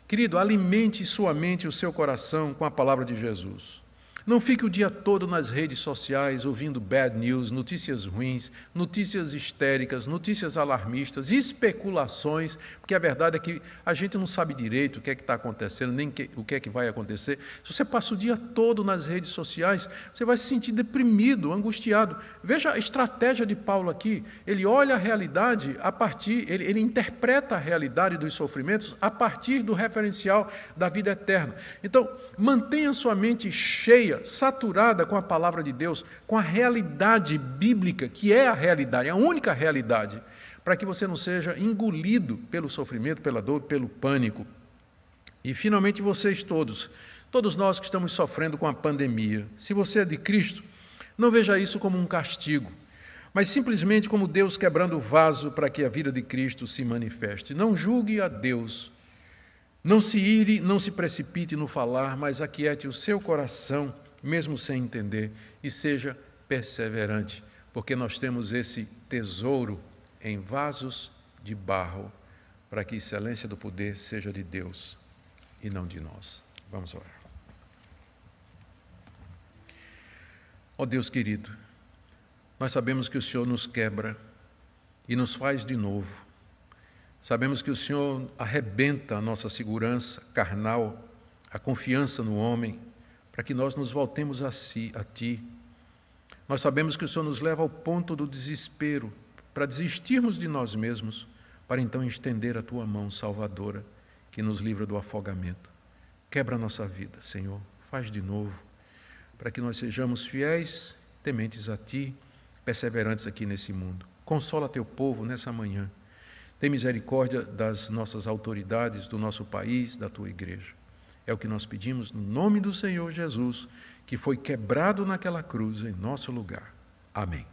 Querido, alimente sua mente e o seu coração com a palavra de Jesus. Não fique o dia todo nas redes sociais ouvindo bad news, notícias ruins, notícias histéricas, notícias alarmistas, especulações, porque a verdade é que a gente não sabe direito o que é que está acontecendo, nem o que é que vai acontecer. Se você passa o dia todo nas redes sociais, você vai se sentir deprimido, angustiado. Veja a estratégia de Paulo aqui. Ele olha a realidade a partir, ele interpreta a realidade dos sofrimentos a partir do referencial da vida eterna. Então, mantenha sua mente cheia, saturada com a palavra de Deus, com a realidade bíblica, que é a realidade, a única realidade, para que você não seja engolido pelo sofrimento, pela dor, pelo pânico. E, finalmente, vocês todos nós que estamos sofrendo com a pandemia, se você é de Cristo, não veja isso como um castigo, mas simplesmente como Deus quebrando o vaso para que a vida de Cristo se manifeste. Não julgue a Deus, não se ire, não se precipite no falar, mas aquiete o seu coração, mesmo sem entender, e seja perseverante, porque nós temos esse tesouro em vasos de barro, para que a excelência do poder seja de Deus e não de nós. Vamos orar. Ó Deus querido, nós sabemos que o Senhor nos quebra e nos faz de novo. Sabemos que o Senhor arrebenta a nossa segurança carnal, a confiança no homem, para que nós nos voltemos a Ti. Nós sabemos que o Senhor nos leva ao ponto do desespero, para desistirmos de nós mesmos, para então estender a Tua mão salvadora, que nos livra do afogamento. Quebra a nossa vida, Senhor, faz de novo, para que nós sejamos fiéis, tementes a Ti, perseverantes aqui nesse mundo. Consola Teu povo nessa manhã. Tem misericórdia das nossas autoridades, do nosso país, da Tua igreja. É o que nós pedimos no nome do Senhor Jesus, que foi quebrado naquela cruz em nosso lugar. Amém.